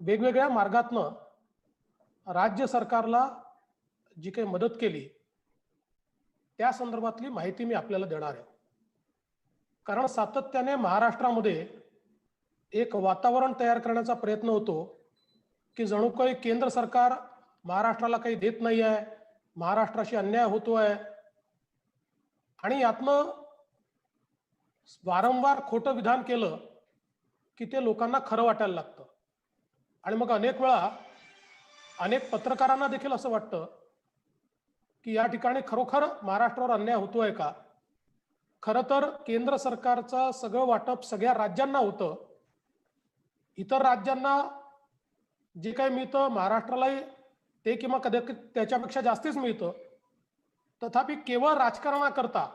वेगवेगळ्या मार्गातनं राज्य सरकारला जी काही मदत केली त्या संदर्भातली माहिती मी आपल्याला देणार आहे। कारण सातत्याने महाराष्ट्रामध्ये एक वातावरण तयार करण्याचा प्रयत्न होतो की जणू काही केंद्र सरकार महाराष्ट्राला काही देत नाही आहे, महाराष्ट्राशी अन्याय होतोय आणि यातनं वारंवार खोटं विधान केलं की ते लोकांना खरं वाटायला लागतं। आणि मग अनेक वेळा अनेक पत्रकारांना देखील असं वाटतं की या ठिकाणी खरोखर महाराष्ट्रावर अन्याय होतोय का। खरं तर केंद्र सरकारचं सगळं वाटप सगळ्या राज्यांना होतं, इतर राज्यांना जे काही मिळतं महाराष्ट्रालाही ते किंवा कदाचित त्याच्यापेक्षा जास्तीच मिळतं। तथापि केवळ राजकारणाकरता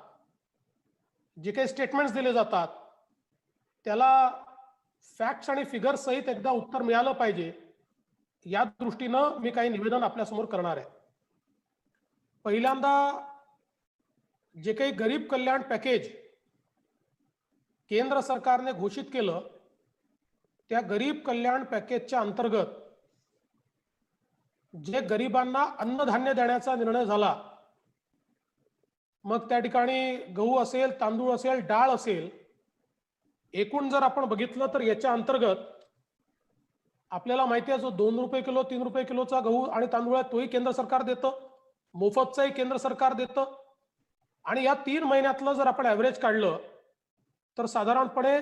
जे काही स्टेटमेंट्स दिले जातात त्याला फॅक्ट्स आणि फिगर्स सहित एकदा उत्तर मिळालं पाहिजे, या दृष्टीनं मी काही निवेदन आपल्यासमोर करणार आहे। पहिल्यांदा जे काही गरीब कल्याण पॅकेज केंद्र सरकारने घोषित केलं त्या गरीब कल्याण पॅकेजच्या अंतर्गत जे गरिबांना अन्नधान्य देण्याचा निर्णय झाला, मग त्या ठिकाणी गहू असेल, तांदूळ असेल, डाळ असेल, एकूण जर आपण बघितलं तर याच्या अंतर्गत आपल्याला माहिती आहे जो 2 रुपये किलो 3 रुपये किलोचा गहू आणि तांदूळ आहे तोही केंद्र सरकार देतं, मोफतचाही केंद्र सरकार देतं। आणि या 3 महिन्यातलं जर आपण ॲव्हरेज काढलं तर साधारणपणे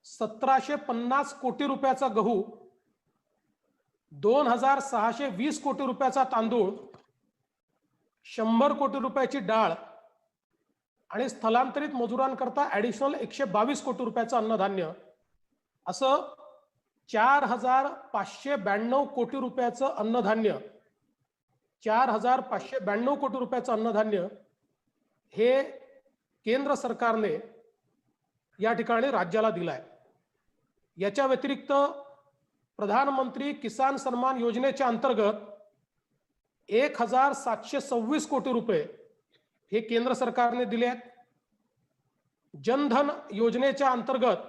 1750 कोटी रुपयाचा गहू, 2620 कोटी रुपयाचा तांदूळ, 100 कोटी रुपयाची डाळ आणि स्थलांतरित मजुरांकरता ॲडिशनल 122 कोटी रुपयाचं अन्नधान्य, असं 4592 कोटी रुपयाचं अन्नधान्य, 4592 कोटी रुपयाचं अन्नधान्य हे केंद्र सरकारने या ठिकाणी राज्याला दिलाय। याच्या व्यतिरिक्त प्रधानमंत्री किसान सन्मान योजनेच्या अंतर्गत 1726 कोटी रुपये हे केंद्र सरकारने दिले आहेत। जनधन योजनेच्या अंतर्गत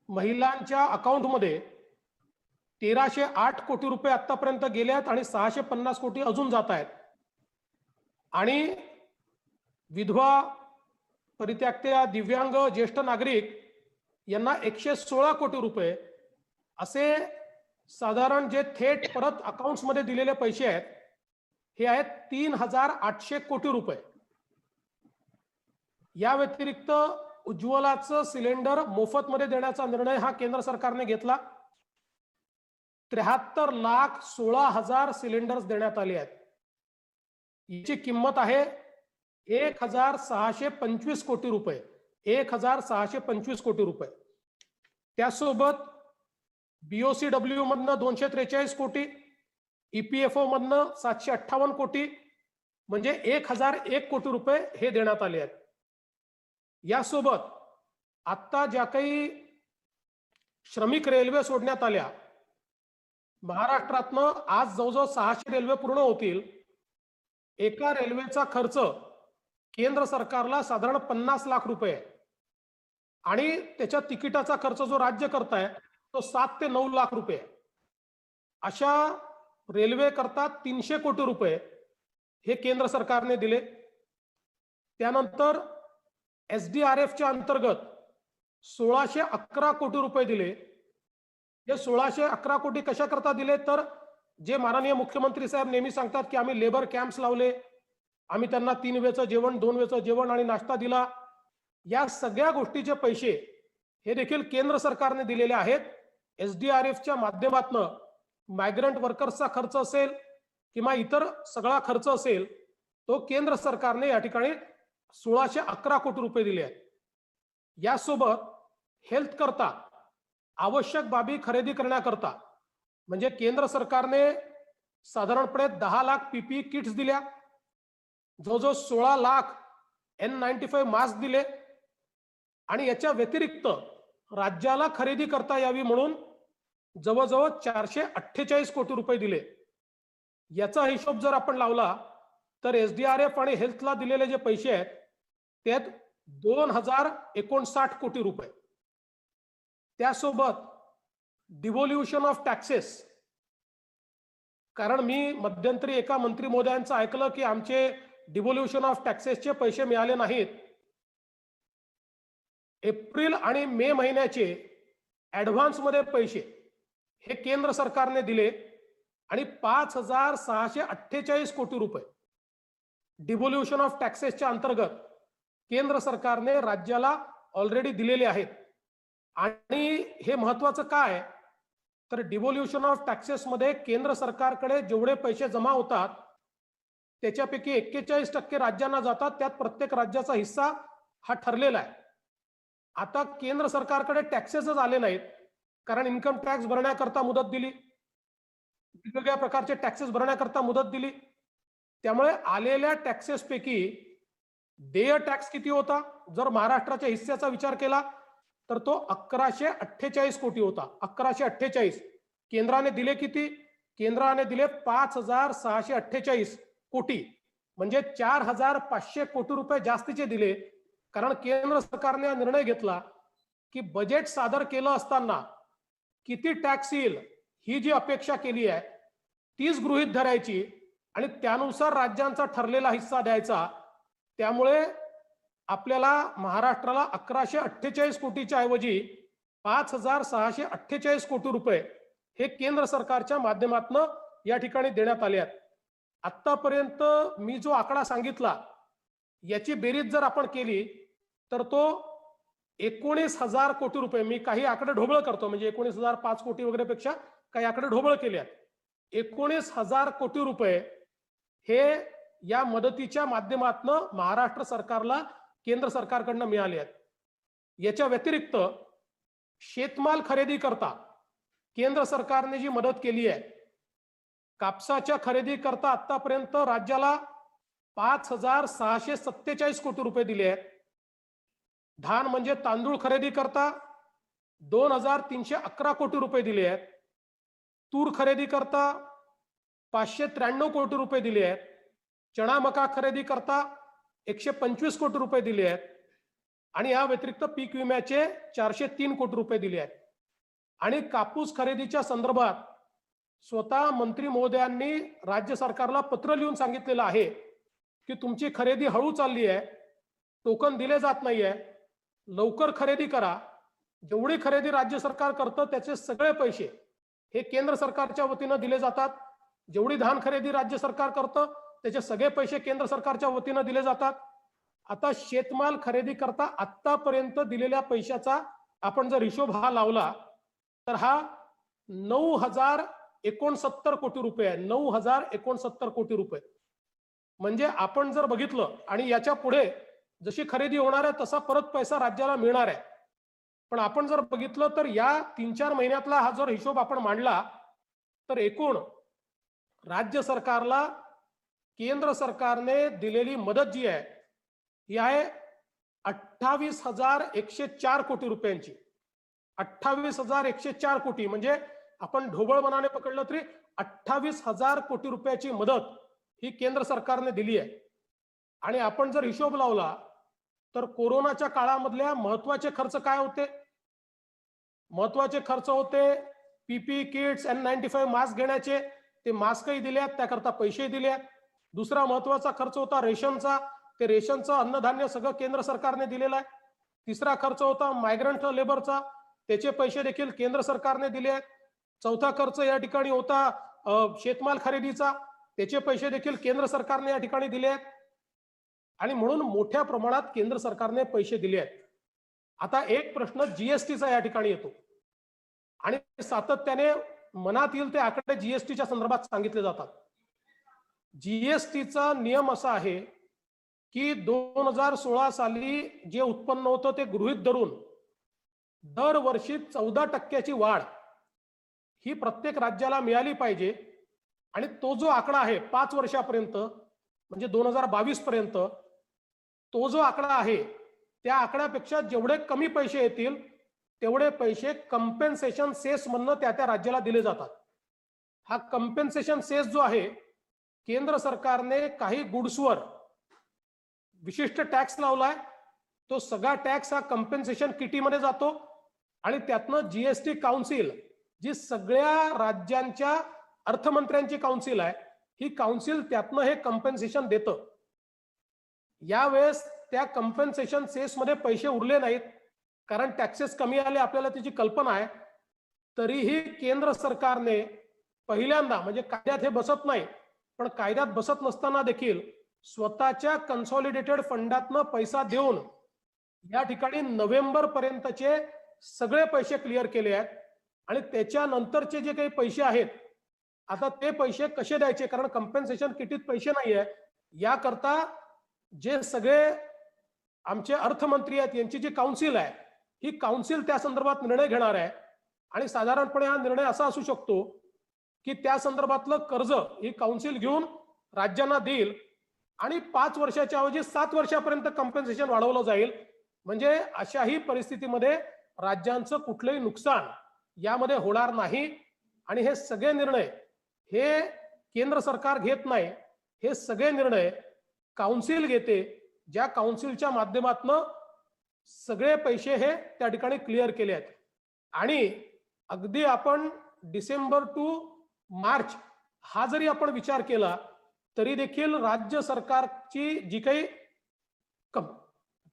महिलांच्या अकाउंटमध्ये 1308 कोटी रुपये आतापर्यंत गेले आहेत आणि 650 कोटी अजून जात आहेत। आणि विधवा, परित्यक्त्या, दिव्यांग, ज्येष्ठ नागरिक यांना 116 कोटी रुपये असे साधारण जे थेट परत अकाउंट्समध्ये दिलेले पैसे आहेत हे आहेत 3800 कोटी रुपये। या व्यतिरिक्त उज्ज्वलाचं सिलेंडर मोफतमध्ये देण्याचा निर्णय हा केंद्र सरकारने घेतला। 73,16,000 सिलेंडर्स देण्यात आले आहेत। याची किंमत आहे 1625 कोटी रुपये, 1625 कोटी रुपये। त्यासोबत BOCW मधनं 243 कोटी, EPFO मधनं 758 कोटी, म्हणजे 1001 कोटी रुपये हे देण्यात आले आहेत। यासोबत आता ज्या काही श्रमिक रेल्वे सोडण्यात आल्या, महाराष्ट्रातनं आज जवळजवळ 600 रेल्वे पूर्ण होतील। एका रेल्वेचा खर्च केंद्र सरकारला साधारण 50 लाख रुपये आणि त्याच्या तिकिटाचा खर्च जो राज्य करताय तो 7 ते 9 लाख रुपये। अशा रेल्वे करता 300 कोटी रुपये हे केंद्र सरकारने दिले। त्यानंतर SDRFच्या अंतर्गत 1611 कोटी रुपये दिले। हे 1611 कोटी कशा करता दिले तर जे माननीय मुख्यमंत्री साहेब नेहमी सांगतात की आम्ही लेबर कॅम्प्स लावले, आम्ही त्यांना 3 वेळचं जेवण, 2 वेळचं जेवण आणि नाश्ता दिला, या सगळ्या गोष्टीचे पैसे हे देखील केंद्र सरकारने दिलेले आहेत। SDRFच्या माध्यमातून मायग्रंट वर्कर्सचा खर्च असेल किंवा इतर सगळा खर्च असेल तो केंद्र सरकारने या ठिकाणी 1611 कोटी रुपये दिले आहेत। यासोबत हेल्थ करता आवश्यक बाबी खरेदी करण्याकरता म्हणजे केंद्र सरकारने साधारणपणे 10 लाख PPE किट्स दिल्या, जवळजवळ 16 लाख N95 मास्क दिले आणि याच्या व्यतिरिक्त राज्याला खरेदी करता यावी म्हणून जवळजवळ 448 कोटी रुपये दिले। याचा हिशोब जर आपण लावला तर SDRF आणि हेल्थला दिलेले जे पैसे आहेत त्यात 2059 कोटी रुपये। त्यासोबत डिव्होल्युशन ऑफ टॅक्सेस कारण मी मध्यंतरी एका मंत्री महोदयांचं ऐकलं की आमचे डिव्होल्युशन ऑफ टॅक्सेसचे पैसे मिळाले नाहीत. एप्रिल आणि मे महिन्याचे ॲडव्हान्समध्ये पैसे हे केंद्र सरकारने दिले आणि 5,648 कोटी रुपये डिव्होल्युशन ऑफ टॅक्सेसच्या अंतर्गत केंद्र सरकारने राज्याला ऑलरेडी दिलेले आहेत. आणि हे महत्वाचं काय तर डिव्होल्युशन ऑफ टॅक्सेस मध्ये केंद्र सरकारकडे जेवढे पैसे जमा होतात त्याच्यापैकी 41% राज्यांना जातात. त्यात प्रत्येक राज्याचा हिस्सा हा ठरलेला आहे. आता केंद्र सरकारकडे टॅक्सेसच आले नाहीत कारण इन्कम टॅक्स भरण्याकरता मुदत दिली, वेगवेगळ्या प्रकारचे टॅक्सेस भरण्याकरता मुदत दिली. त्यामुळे आलेल्या टॅक्सेस पैकी देय टॅक्स किती होता जर महाराष्ट्राच्या हिस्स्याचा विचार केला तर तो 1148 कोटी होता. 1148. केंद्राने दिले किती? केंद्राने दिले 5,648 कोटी, म्हणजे 4,500 कोटी रुपये जास्तीचे दिले. कारण केंद्र सरकारने हा निर्णय घेतला की बजेट सादर केलं असताना किती टॅक्स येईल ही जी अपेक्षा केली आहे तीच गृहीत धरायची आणि त्यानुसार राज्यांचा ठरलेला हिस्सा द्यायचा. त्यामुळे आपल्याला महाराष्ट्राला 1148 कोटीच्या ऐवजी 5,648 कोटी रुपये हे केंद्र सरकारच्या माध्यमातून या ठिकाणी देण्यात आले आहेत. आतापर्यंत मी जो आकडा सांगितला याची बेरीज जर आपण केली तर तो 19,000 कोटी रुपये, मी काही आकडे ढोबळ करतो म्हणजे 19,005 कोटी वगैरे पेक्षा काही आकडे ढोबळ केले आहेत. 19,000 कोटी रुपये हे या मदतीच्या माध्यमातून महाराष्ट्र सरकारला केंद्र सरकारकडनं मिळाले आहेत. याच्या व्यतिरिक्त शेतमाल खरेदी करता केंद्र सरकारने जी मदत केली आहे, कापसाच्या खरेदी करता आतापर्यंत राज्याला 5,647 कोटी रुपये दिले आहेत. धान म्हणजे तांदूळ खरेदी करता 2,311 कोटी रुपये दिले आहेत. तूर खरेदी करता 593 कोटी रुपये दिले आहेत. चणा मका खरेदी करता 125 कोटी रुपये दिले आहेत आणि या व्यतिरिक्त पीक विम्याचे 403 कोटी रुपये दिले आहेत. आणि कापूस खरेदीच्या संदर्भात स्वतः मंत्री महोदयांनी राज्य सरकारला पत्र लिहून सांगितलेलं आहे की तुमची खरेदी हळू चालली आहे, टोकन दिले जात नाहीये, लवकर खरेदी करा. जेवढी खरेदी राज्य सरकार करतं त्याचे सगळे पैसे हे केंद्र सरकारच्या वतीनं दिले जातात. जेवढी धान खरेदी राज्य सरकार करतं त्याचे सगळे पैसे केंद्र सरकारच्या वतीनं दिले जातात. आता शेतमाल खरेदी करता आतापर्यंत दिलेल्या पैशाचा आपण जर हिशोब हा लावला तर हा 9,069 कोटी रुपये आहे. 9,069 कोटी रुपये म्हणजे आपण जर बघितलं आणि याच्या पुढे जशी खरेदी होणार आहे तसा परत पैसा राज्याला मिळणार आहे. पण आपण जर बघितलं तर या 3-4 महिन्यातला हा जर हिशोब आपण मांडला तर एकूण राज्य सरकारला केंद्र सरकारने दिलेली मदत जी आहे ही आहे 28,104 कोटी रुपयांची. 28,104 कोटी म्हणजे आपण ढोबळमनाने पकडलं तरी 28,000 कोटी रुपयाची मदत ही केंद्र सरकारने दिली आहे. आणि आपण जर हिशोब लावला तर कोरोनाच्या काळामधल्या महत्वाचे खर्च काय होते? महत्वाचे खर्च होते पीपी किट्स, N95 मास्क घेण्याचे, ते मास्कही दिले आहेत, त्याकरता पैसेही दिले आहेत. दुसरा महत्वाचा खर्च होता रेशनचा, ते रेशनचं अन्नधान्य सगळं केंद्र सरकारने दिलेलं आहे. तिसरा खर्च होता मायग्रंट लेबरचा, त्याचे पैसे देखील केंद्र सरकारने दिले आहेत. चौथा खर्च या ठिकाणी होता शेतमाल खरेदीचा, त्याचे पैसे देखील केंद्र सरकारने या ठिकाणी दिले आहेत. आणि म्हणून मोठ्या प्रमाणात केंद्र सरकारने पैसे दिले आहेत. आता एक प्रश्न जीएसटीचा या ठिकाणी येतो आणि सातत्याने मनात येईल ते आकडे जीएसटीच्या संदर्भात सांगितले जातात. जीएसटीचा नियम असा आहे की 2016 साली जे उत्पन्न होतं ते गृहीत धरून दरवर्षी 14% वाढ ही प्रत्येक राज्याला मिळाली पाहिजे. आणि तो जो आकडा आहे 5 वर्षापर्यंत म्हणजे 2022 पर्यंत तो जो आकडा आहे त्या आकड्यापेक्षा जेवढे कमी पैसे येतील तेवढे पैसे कंपेन्सेशन सेस म्हणून त्या राज्याला दिले जातात. हा कंपेन्सेशन सेस जो आहे केंद्र सरकारने काही गुड्सवर विशिष्ट टॅक्स लावलाय, तो सगळा टॅक्स हा कंपेन्सेशन किटीमध्ये जातो आणि त्यातनं जीएसटी काउन्सिल जी सगळ्या राज्यांच्या अर्थमंत्र्यांची काउन्सिल आहे, ही काउन्सिल त्यातनं हे कम्पेन्सेशन देतं. यावेळेस त्या कम्पेन्सेशन सेस मध्ये पैसे उरले नाहीत, कारण टॅक्सेस कमी आले, आपल्याला त्याची कल्पना आहे. तरीही केंद्र सरकारने पहिल्यांदा, म्हणजे कायद्यात हे बसत नाही, पण कायद्यात बसत नसताना देखील स्वतःच्या कन्सॉलिडेटेड फंडातनं पैसा देऊन या ठिकाणी नोव्हेंबर पर्यंतचे सगळे पैसे क्लिअर केले आहेत. आणि त्याच्यानंतरचे जे काही पैसे आहेत, आता ते पैसे कसे द्यायचे, कारण कम्पेन्सेशन किटीत पैसे नाहीये. याकरता जे सगळे आमचे अर्थमंत्री आहेत, यांची जी काउन्सिल आहे, ही काउन्सिल त्या संदर्भात निर्णय घेणार आहे. आणि साधारणपणे हा निर्णय असा असू शकतो की त्या संदर्भातलं कर्ज ही काउन्सिल घेऊन राज्यांना देईल आणि 5 वर्षाच्या ऐवजी 7 वर्षापर्यंत कम्पेन्सेशन वाढवलं जाईल. म्हणजे अशाही परिस्थितीमध्ये राज्यांचं कुठलंही नुकसान यामध्ये होणार नाही. आणि हे सगळे निर्णय हे केंद्र सरकार घेत नाही, हे सगळे निर्णय काउन्सिल घेते, ज्या काउन्सिलच्या माध्यमातून सगळे पैसे हे त्या ठिकाणी क्लिअर केले आहेत. आणि अगदी आपण डिसेंबर टू मार्च हा जरी आपण विचार केला तरी देखील राज्य सरकारची जी काही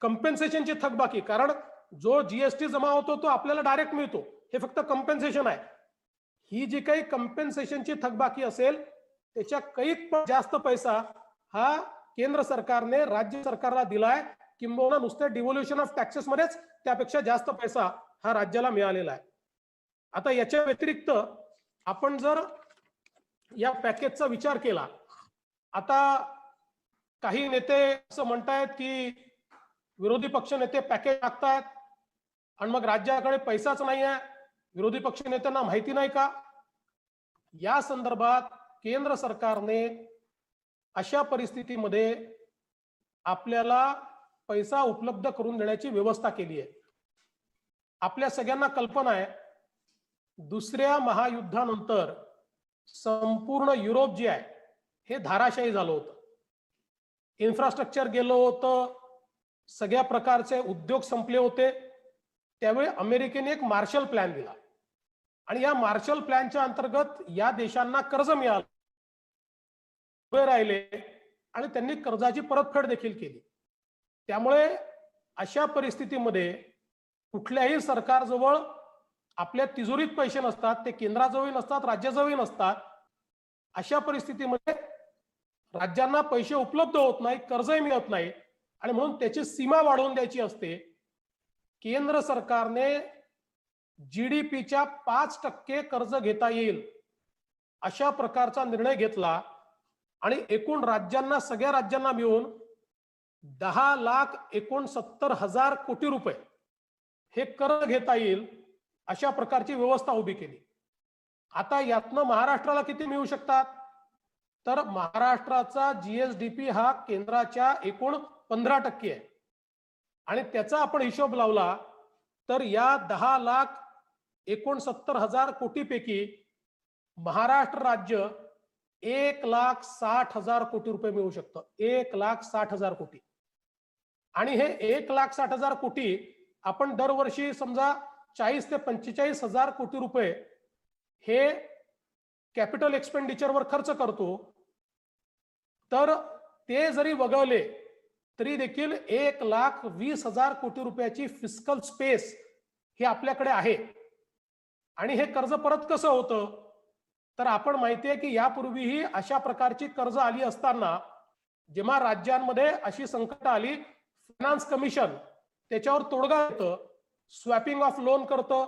कम्पेन्सेशनची थकबाकी, कारण जो जीएसटी जमा होतो तो आपल्याला डायरेक्ट मिळतो, हे फक्त कम्पेन्सेशन आहे. ही जी काही कम्पेन्सेशनची थकबाकी असेल त्याच्या कैक पण जास्त पैसा हा केंद्र सरकारने राज्य सरकारला दिलाय, किंबहुना नुसते डिव्होल्युशन ऑफ टॅक्सेस मध्येच त्यापेक्षा जास्त पैसा हा राज्याला मिळालेला आहे. आता याच्या व्यतिरिक्त आपण जर या पॅकेजचा विचार केला, आता काही नेते असं म्हणतायत की विरोधी पक्ष नेते पॅकेज टाकतायत आणि मग राज्याकडे पैसाच नाही आहे, विरोधी पक्ष नेत्यांना माहिती नाही का? या संदर्भात केंद्र सरकारने अशा परिस्थितीमध्ये आपल्याला पैसा उपलब्ध करून देण्याची व्यवस्था केली आहे. आपल्या सगळ्यांना कल्पना आहे, दुसऱ्या महायुद्धानंतर संपूर्ण युरोप जे आहे हे धाराशायी झालं होतं, इन्फ्रास्ट्रक्चर गेलं होतं, सगळ्या प्रकारचे उद्योग संपले होते. त्यावेळी अमेरिकेने एक मार्शल प्लॅन दिला आणि या मार्शल प्लॅनच्या अंतर्गत या देशांना कर्ज मिळालं, उभे राहिले आणि त्यांनी कर्जाची परतफेड देखील केली. त्यामुळे अशा परिस्थितीमध्ये कुठल्याही सरकारजवळ आपल्या तिजोरीत पैसे नसतात, ते केंद्राजवळ नसतात, राज्याजवळ नसतात. अशा परिस्थितीमध्ये राज्यांना पैसे उपलब्ध होत नाही, कर्जही मिळत नाही आणि म्हणून त्याची सीमा वाढवून द्यायची असते. केंद्र सरकारने जीडीपीच्या 5% कर्ज घेता येईल अशा प्रकारचा निर्णय घेतला आणि एकूण राज्यांना, सगळ्या राज्यांना मिळून 10,69,000 कोटी रुपये हे कर्ज घेता येईल अशा प्रकारची व्यवस्था उभी केली. आता यातनं महाराष्ट्राला किती मिळू शकतात, तर महाराष्ट्राचा जीएसडीपी हा केंद्राच्या एकूण 15% आहे आणि त्याचा आपण हिशोब लावला तर या 10,69,000 कोटीपैकी महाराष्ट्र राज्य 1,60,000 कोटी रुपये मिळू शकतं, 1,60,000 कोटी. आणि हे 1,60,000 कोटी आपण दरवर्षी समजा 40 ते 45,000 कोटी रुपये हे कॅपिटल एक्सपेंडिचरवर खर्च करतो, तर ते जरी वगळले तरी देखील 1,20,000 कोटी रुपयाची फिस्कल स्पेस ही आपल्याकडे आहे. आणि हे कर्ज परत कसं होतं, तर आपण माहिती आहे की यापूर्वीही अशा प्रकारची कर्ज आली असताना जेव्हा राज्यांमध्ये अशी संकट आली, फायनान्स कमिशन त्याच्यावर तोडगा देतं, स्वॅपिंग ऑफ लोन करतं,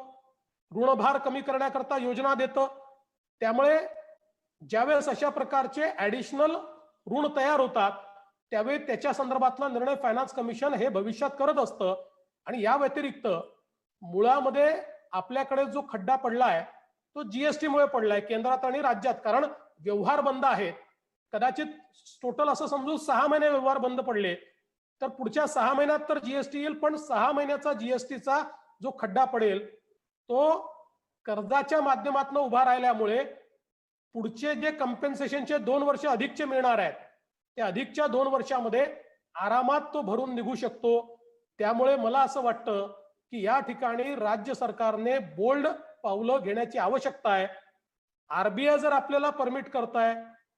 ऋणभार कमी करण्याकरता योजना देतं. त्यामुळे ज्यावेळेस अशा प्रकारचे ऍडिशनल ऋण तयार होतात त्यावेळी त्याच्या संदर्भातला निर्णय फायनान्स कमिशन हे भविष्यात करत असतं. आणि या व्यतिरिक्त मुळामध्ये आपल्याकडे जो खड्डा पडलाय तो जीएसटी मुळे पडलाय, केंद्रात आणि राज्यात, कारण व्यवहार बंद आहेत. कदाचित टोटल असं समजू 6 महिने व्यवहार बंद पडले तर पुढच्या 6 महिन्यात तर जीएसटी येईल, पण 6 महिन्याचा जीएसटीचा जो खड्डा पडेल तो कर्जाच्या माध्यमातून उभा राहिल्यामुळे पुढचे जे कम्पेन्सेशनचे 2 वर्ष अधिकचे मिळणार आहेत त्या अधिकच्या 2 वर्षामध्ये आरामात तो भरून निघू शकतो. त्यामुळे मला असं वाटतं की या ठिकाणी राज्य सरकारने बोल्ड पावलं घेण्याची आवश्यकता आहे. आरबीआय जर आपल्याला परमिट करताय,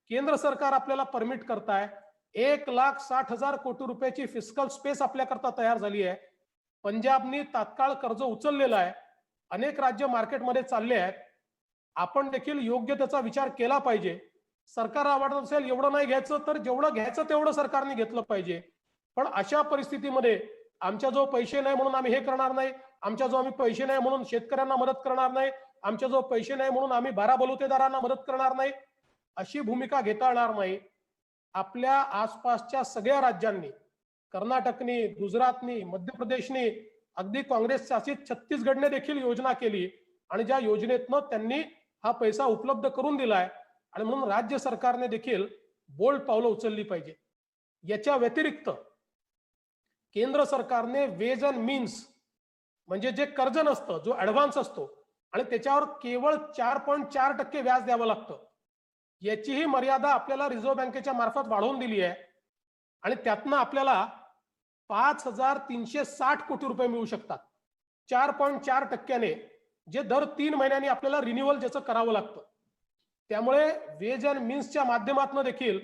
केंद्र सरकार आपल्याला परमिट करताय, 1,60,000 कोटी रुपयाची फिस्कल स्पेस आपल्याकरता तयार झाली आहे. पंजाबनी तात्काळ कर्ज उचललेलं आहे. अनेक राज्य मार्केटमध्ये चालले आहेत. आपण देखील योग्य त्याचा विचार केला पाहिजे. सरकार आवडत असेल एवढं नाही घ्यायचं, तर जेवढं घ्यायचं तेवढं सरकारने घेतलं पाहिजे. पण अशा परिस्थितीमध्ये आमच्या जो पैसे नाही म्हणून आम्ही हे करणार नाही, आमच्या जो आम्ही पैसे नाही म्हणून शेतकऱ्यांना मदत करणार नाही, आमच्या जो पैसे नाही म्हणून आम्ही बारा बलुतेदारांना मदत करणार नाही, अशी भूमिका घेता येणार नाही. आपल्या आसपासच्या सगळ्या राज्यांनी, कर्नाटकनी, गुजरातनी, मध्य प्रदेशनी, अगदी काँग्रेस शासित छत्तीसगडने देखील योजना केली आणि ज्या योजनेतनं त्यांनी हा पैसा उपलब्ध करून दिलाय. आणि म्हणून राज्य सरकारने देखील बोल्ड पावलं उचलली पाहिजे. याच्या व्यतिरिक्त केंद्र सरकारने वेज अँड मीन्स म्हणजे जे कर्ज नसतं, जो ऍडव्हान्स असतो आणि त्याच्यावर केवळ 4.4% व्याज द्यावं लागतं, याचीही मर्यादा आपल्याला रिझर्व्ह बँकेच्या मार्फत वाढवून दिली आहे. आणि त्यातनं आपल्याला 5,360 कोटी रुपये मिळू शकतात 4.4%, जे दर 3 महिन्यांनी आपल्याला रिन्युअल ज्याचं करावं लागतं. त्यामुळे वेज अँड मीन्सच्या माध्यमातून देखील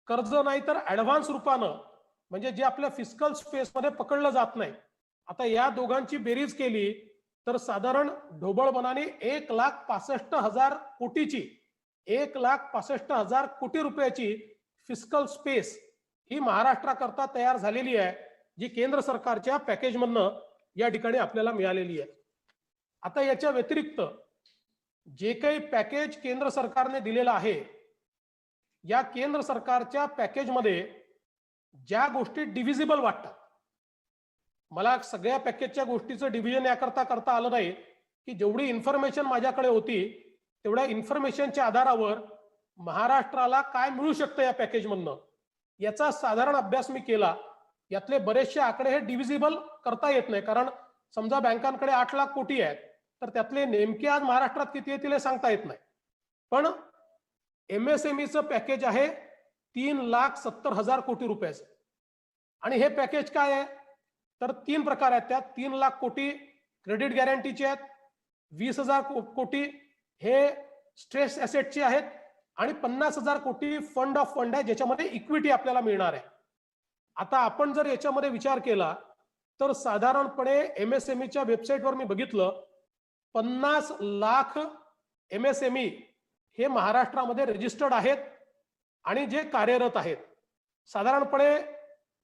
कर्ज नाही तर ऍडव्हान्स रूपानं, म्हणजे जे आपल्या फिस्कल स्पेसमध्ये पकडलं जात नाही, आता या दोघांची बेरीज केली तर साधारण ढोबळपणाने 1,65,000 कोटीची 1,65,000 कोटी रुपयाची फिस्कल स्पेस ही महाराष्ट्राकरता तयार झालेली आहे, जी केंद्र सरकारच्या पॅकेजमधनं या ठिकाणी आपल्याला मिळालेली आहे. आता याच्या व्यतिरिक्त जे काही पॅकेज केंद्र सरकारने दिलेलं आहे, या केंद्र सरकारच्या पॅकेजमध्ये ज्या गोष्टी डिव्हिजिबल वाटतात, मला सगळ्या पॅकेजच्या गोष्टीचं डिव्हिजन याकरता करता आलं नाही की जेवढी इन्फॉर्मेशन माझ्याकडे होती तेवढ्या इन्फॉर्मेशनच्या आधारावर महाराष्ट्राला काय मिळू शकतं या पॅकेजमधनं याचा साधारण अभ्यास मी केला. यातले बरेचसे आकडे हे डिव्हिजिबल करता येत नाही, कारण समजा बँकांकडे 8 लाख कोटी आहेत, तर त्यातले नेमके आज महाराष्ट्रात किती येतील हे सांगता येत नाही. पण एमएसएमईचं पॅकेज आहे 3,70,000 कोटी रुपयाचं. आणि हे पॅकेज काय आहे तर 3 प्रकार आहेत. त्यात 3 लाख कोटी क्रेडिट गॅरंटीचे आहेत, 20,000 कोटी हे स्ट्रेस ऍसेटचे आहेत आणि 50,000 कोटी फंड ऑफ फंड आहे, ज्याच्यामध्ये इक्विटी आपल्याला मिळणार आहे. आता आपण जर याच्यामध्ये विचार केला तर साधारणपणे एमएसएमईच्या वेबसाईटवर मी बघितलं 50 लाख एमएसएमई हे महाराष्ट्रामध्ये रजिस्टर्ड आहेत आणि जे कार्यरत आहेत. साधारणपणे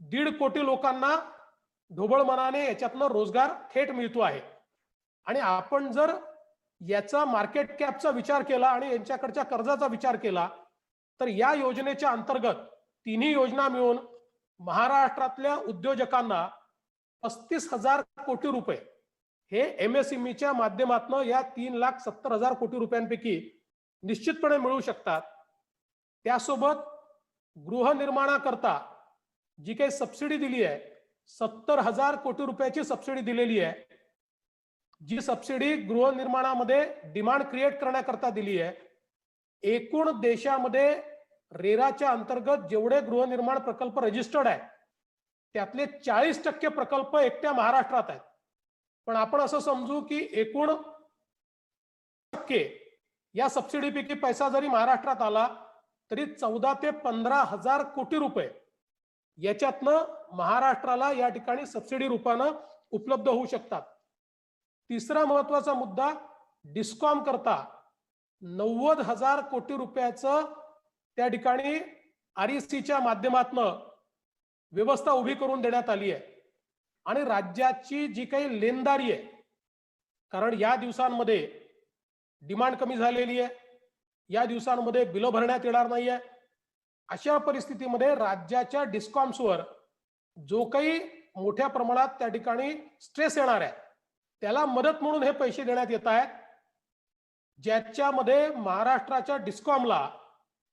1.5 कोटी लोकांना ढोबळ मनाने याच्यातनं रोजगार थेट मिळतो आहे. आणि आपण जर याचा मार्केट कॅपचा विचार केला आणि यांच्याकडच्या कर्जाचा विचार केला तर या योजनेच्या अंतर्गत तिन्ही योजना मिळून महाराष्ट्रातल्या उद्योजकांना 35,000 कोटी रुपये हे एमएसएमईच्या माध्यमातून या 3,70,000 कोटी रुपयांपैकी निश्चितपणे मिळू शकतात. त्यासोबत गृहनिर्माणाकरता जी काही सबसिडी दिली आहे 70,000 कोटी रुपयाची सबसिडी दिलेली आहे, जी सबसिडी गृहनिर्माणामध्ये डिमांड क्रिएट करण्याकरता दिली आहे. एकूण देशामध्ये रेराच्या अंतर्गत जेवढे गृहनिर्माण प्रकल्प रजिस्टर्ड आहेत त्यातले 40% प्रकल्प एकट्या महाराष्ट्रात आहेत. पण आपण असं समजू की एकूण या सबसिडीपैकी पैसा जरी महाराष्ट्रात आला तरी 14 ते 15,000 कोटी रुपये याच्यातनं महाराष्ट्राला या ठिकाणी सबसिडी रूपानं उपलब्ध होऊ शकतात. तिसरा महत्वाचा मुद्दा, डिस्कॉम करता 90,000 कोटी रुपयाचं त्या ठिकाणी आरईसीच्या माध्यमातून व्यवस्था उभी करून देण्यात आली आहे. आणि राज्याची जी काही लेनदारी आहे, कारण या दिवसांमध्ये डिमांड कमी झालेली आहे, या दिवसांमध्ये बिलं भरण्यात येणार नाहीये, अशा परिस्थितीमध्ये राज्याच्या डिस्कॉम्सवर जो काही मोठ्या प्रमाणात त्या ठिकाणी स्ट्रेस येणार आहे त्याला मदत म्हणून हे पैसे देण्यात येत आहेत, ज्याच्यामध्ये महाराष्ट्राच्या डिस्कॉमला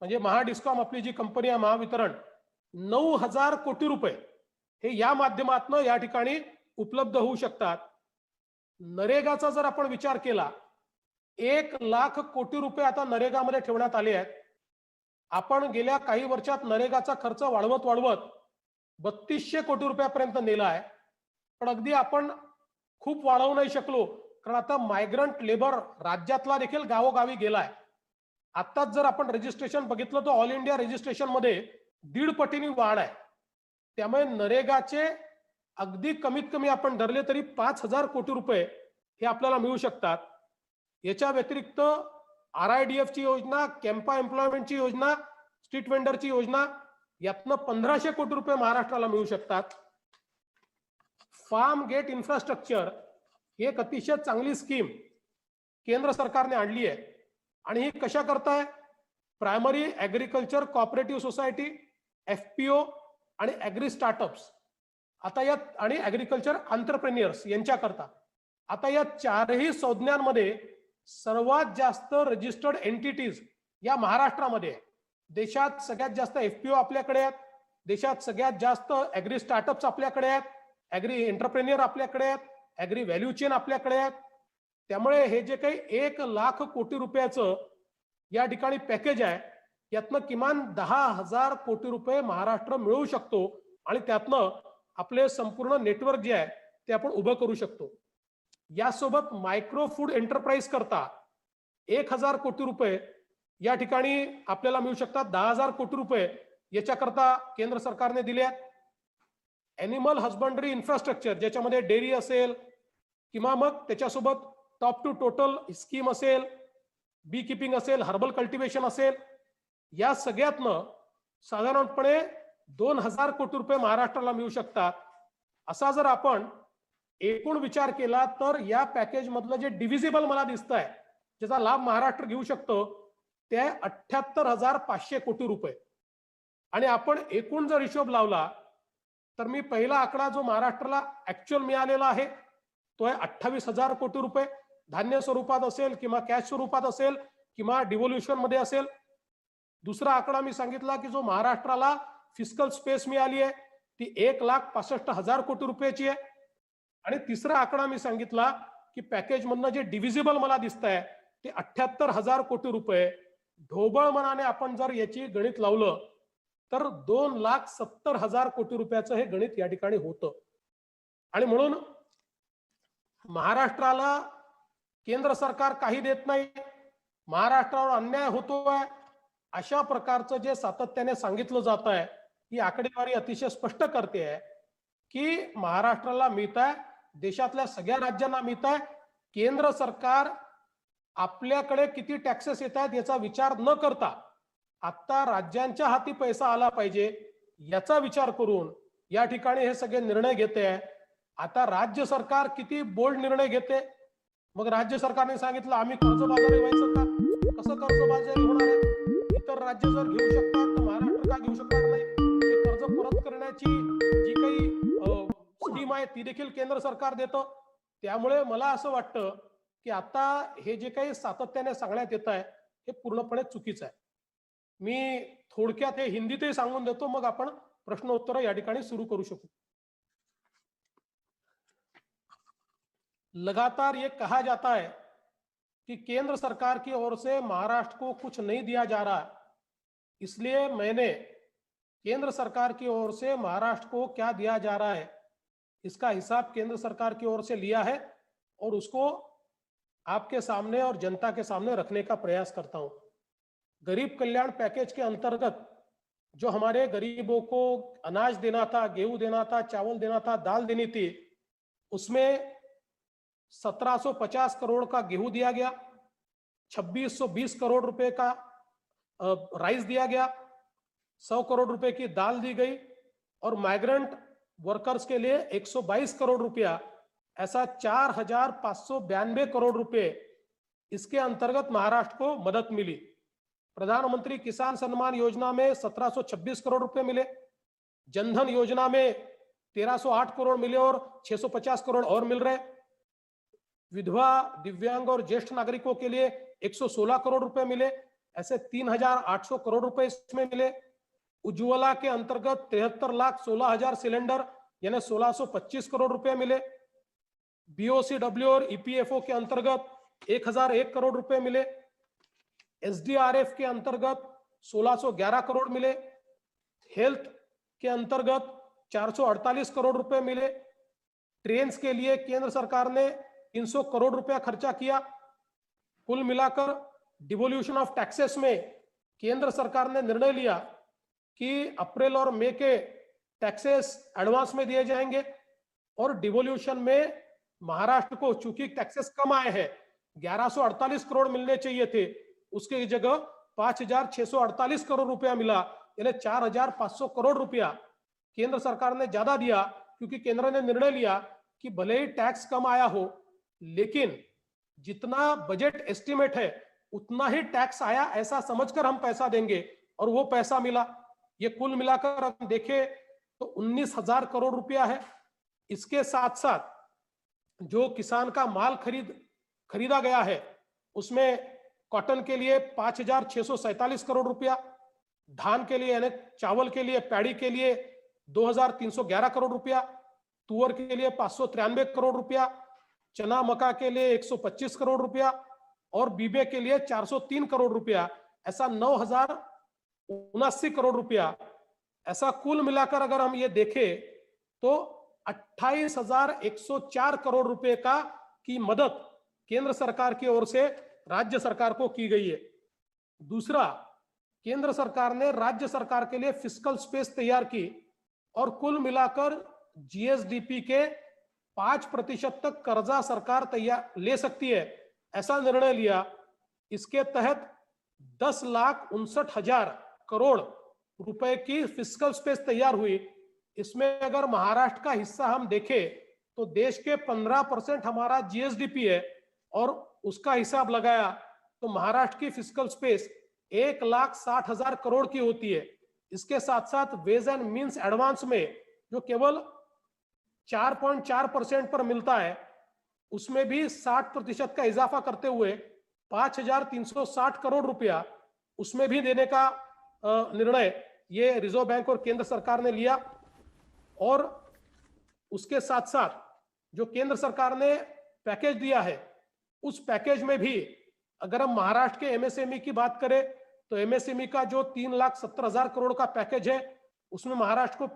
म्हणजे महाडिस्कॉम आपली जी कंपनी आहे महावितरण 9,000 कोटी रुपये हे या माध्यमातून या ठिकाणी उपलब्ध होऊ शकतात. नरेगाचा जर आपण विचार केला 1 लाख कोटी रुपये आता नरेगामध्ये ठेवण्यात आले आहेत. आपण गेल्या काही वर्षात नरेगाचा खर्च वाढवत 3,200 कोटी रुपयापर्यंत नेला आहे. पण अगदी आपण खूप वाढवू नाही शकलो, कारण आता मायग्रंट लेबर राज्यातला देखील गावोगावी गेलाय. आत्ताच जर आपण रजिस्ट्रेशन बघितलं तर ऑल इंडिया रजिस्ट्रेशन मध्ये 1.5 पटीने वाढ आहे. त्यामुळे नरेगाचे अगदी कमीत कमी आपण धरले तरी 5,000 कोटी रुपये हे आपल्याला मिळू शकतात. याच्या व्यतिरिक्त RIDF ची योजना, कॅम्पा एम्प्लॉयमेंटची योजना, स्ट्रीट वेंडरची योजना, यातनं 1,500 कोटी रुपये महाराष्ट्राला मिळू शकतात. फार्म गेट इन्फ्रास्ट्रक्चर ही एक अतिशय चांगली स्कीम केंद्र सरकारने आणली आहे. आणि ही कशा करताय? Primary agriculture cooperative society, FPO आणि ऍग्री स्टार्टअप्स आता या आणि ऍग्रिकल्चर एंटरप्रेन्युअर्स यांच्याकरता आता या चारही संज्ञांमध्ये सर्वात जास्त रजिस्टर्ड एंटिटीज या महाराष्ट्रामध्ये आहे. देशात सगळ्यात जास्त FPO आपल्याकडे आहेत, देशात सगळ्यात जास्त ऍग्री स्टार्टअप्स आपल्याकडे आहेत, ऍग्री एंटरप्रेन्युअर आपल्याकडे आहेत, ऍग्री व्हॅल्यू चेन आपल्याकडे आहेत. त्यामुळे हे जे काही 1,00,000 कोटी रुपयाचं या ठिकाणी पॅकेज आहे, यातनं किमान 10,000 कोटी रुपये महाराष्ट्र मिळवू शकतो आणि त्यातनं आपले संपूर्ण नेटवर्क जे आहे ते आपण उभं करू शकतो. यासोबत मायक्रो फूड एंटरप्राइज करता 1,000 कोटी रुपये या ठिकाणी आपल्याला मिळू शकतात. 10,000 कोटी रुपये याच्याकरता केंद्र सरकारने दिले आहेत. एनिमल हस्बंडरी इन्फ्रास्ट्रक्चर ज्याच्यामध्ये डेअरी असेल किंवा मग त्याच्यासोबत टॉप टू टोटल स्कीम असेल, बी किपिंग असेल, हर्बल कल्टिवेशन असेल, या सगळ्यातनं साधारणपणे 2,000 कोटी रुपये महाराष्ट्राला मिळू शकतात. असा जर आपण एकूण विचार केला तर या पॅकेज मधलं जे डिव्हिजिबल मला दिसत आहे, ज्याचा लाभ महाराष्ट्र घेऊ शकतो, ते 78,500 कोटी रुपये. आणि आपण एकूण जर हिशोब लावला तर मी पहिला आकडा जो महाराष्ट्राला ऍक्च्युअल मिळालेला आहे तो आहे 28,000 कोटी रुपये. धान्य स्वरूपात असेल किंवा कॅश स्वरूपात असेल किंवा डिव्होल्युशन मध्ये असेल. दुसरा आकडा मी सांगितला की जो महाराष्ट्राला फिस्कल स्पेस मिळाली आहे ती 1,65,000 कोटी रुपयाची आहे. आणि तिसरा आकडा मी सांगितला की पॅकेज मधनं जे डिव्हिजिबल मला दिसत आहे ते 78,000 कोटी रुपये. ढोबळ मनाने आपण जर याची गणित लावलं तर 2,70,000 कोटी रुपयाचं हे गणित या ठिकाणी होतं. आणि म्हणून महाराष्ट्राला केंद्र सरकार काही देत नाही, महाराष्ट्रावर अन्याय होतोय, अशा प्रकारचं जे सातत्याने सांगितलं जात आहे, ही आकडेवारी अतिशय स्पष्ट करते आहे की महाराष्ट्राला मिळत आहे, देशातल्या सगळ्या राज्यांना मिळत आहे. केंद्र सरकार आपल्याकडे किती टॅक्सेस येत आहेत याचा विचार न करता आता राज्यांच्या हाती पैसा आला पाहिजे याचा विचार करून या ठिकाणी हे सगळे निर्णय घेते आहे. आता राज्य सरकार किती बोल्ड निर्णय घेते. मग राज्य सरकारने सांगितलं आम्ही कर्जबाजारी व्हायचं का? कसं कर्जबाजारी होणार आहे? इतर राज्य जर घेऊ शकतात तर महाराष्ट्र का घेऊ शकणार नाही? ते कर्ज परत करण्याची जी काही स्कीम आहे ती देखील केंद्र सरकार देतं. त्यामुळे मला असं वाटतं की आता हे जे काही सातत्याने सांगण्यात येत आहे हे पूर्णपणे चुकीचं आहे. मी थोडक्यात हे हिंदीतही सांगून देतो, मग आपण प्रश्नोत्तर या ठिकाणी सुरू करू शकू. लगातार ये कहा जाता है कि केंद्र सरकार की ओर से महाराष्ट्र को कुछ नहीं दिया जा रहा है, इसलिए मैंने केंद्र सरकार की ओर से महाराष्ट्र को क्या दिया जा रहा है इसका हिसाब केंद्र सरकार की ओर से लिया है और उसको आपके सामने और जनता के सामने रखने का प्रयास करता हूं. गरीब कल्याण पैकेज के अंतर्गत जो हमारे गरीबों को अनाज देना था, गेहूं देना था, चावल देना था, दाल देनी थी, उसमें 1,750 करोड़ का गेहूं दिया गया, 2,620 करोड़ रुपए का राइस दिया गया, 100 करोड़ रुपए की दाल दी गई और माइग्रेंट वर्कर्स के लिए 122 करोड़ रुपया, ऐसा 4,592 करोड़ रुपए इसके अंतर्गत महाराष्ट्र को मदद मिली. प्रधानमंत्री किसान सम्मान योजना में 1,726 करोड़ रुपए मिले, जनधन योजना में 1,308 करोड़ मिले और 650 करोड़ और मिल रहे. विधवा, दिव्यांग और ज्येष्ठ नागरिकों के लिए 116 करोड़ रुपए मिले, ऐसे 3,800 करोड़ रुपए इसमें मिले. उज्ज्वला के अंतर्गत 73,16,000 सिलेंडर यानी 1,625 करोड़ रुपए मिले. BOCW और EPFO के अंतर्गत 1,001 करोड़ रुपए मिले. SDRF के अंतर्गत 1,611 करोड़ मिले. हेल्थ के अंतर्गत 448 करोड़ रुपए मिले. ट्रेन्स के लिए केंद्र सरकार ने 300 करोड़ रुपया खर्चा किया. कुल मिलाकर डिवोल्यूशन ऑफ टैक्सेस में केंद्र सरकार ने निर्णय लिया कि अप्रैल और मई के टैक्सेस एडवांस में दिए जाएंगे, और डिवोल्यूशन में महाराष्ट्र को चूंकि टैक्सेस कम आए हैं, 1148 करोड़ मिलने चाहिए थे, उसकी जगह 5648 करोड़ रुपया मिला, यानी 4500 करोड़ रुपया केंद्र सरकार ने ज्यादा दिया, क्योंकि केंद्र ने निर्णय लिया कि भले ही टैक्स कम आया हो, लेकिन जितना बजट एस्टिमेट है उतना ही टैक्स आया ऐसा समझकर हम पैसा देंगे, और वो पैसा मिला। ये कुल मिलाकर हम देखें तो 19,000 करोड़ रुपया है। इसके साथ साथ जो किसान का माल खरीदा गया है उसमें कॉटन के लिए 5,647 करोड़ रुपया, धान के लिए यानी चावल के लिए, पैडी के लिए 2,311 करोड़ रुपया, तुअर के लिए 593 करोड़ रुपया, चना मका के लिए 125 करोड़ रुपया, और बीबे के लिए 403 करोड़ रुपया, ऐसा 9,079 करोड़ रुपया। ऐसा कुल मिलाकर अगर हम ये देखें तो 28,104 करोड़ रुपए की मदद केंद्र सरकार की ओर से राज्य सरकार को की गई है। दूसरा, केंद्र सरकार ने राज्य सरकार के लिए फिस्कल स्पेस तैयार की, और कुल मिलाकर जीएसडीपी के 5% तक कर्जा सरकार तैयार ले सकती है, ऐसा निर्णय लिया। इसके तहत 10,59,000 करोड़ रुपए की फिस्कल स्पेस तैयार हुई। इसमें अगर महाराष्ट्र का हिस्सा हम देखें तो देश के 15% हमारा जीएसडीपी है, और उसका हिसाब लगाया तो महाराष्ट्र की फिस्कल स्पेस 1,60,000 करोड़ की होती है। इसके साथ साथ वेज एंड मीन्स एडवांस में जो केवल 4.4% पर मिलता है, उसमें भी 60% का इजाफा करते हुए 5,360 करोड़ रुपया उसमें भी देने का निर्णय ये रिजर्व बैंक और केंद्र सरकार ने लिया। और उसके साथ साथ जो केंद्र सरकार ने पैकेज दिया है, उस पैकेज में भी अगर हम महाराष्ट्र के एमएसएमई की बात करें तो एमएसएमई का जो 3,70,000 करोड़ का पैकेज है, उसमें महाराष्ट्र को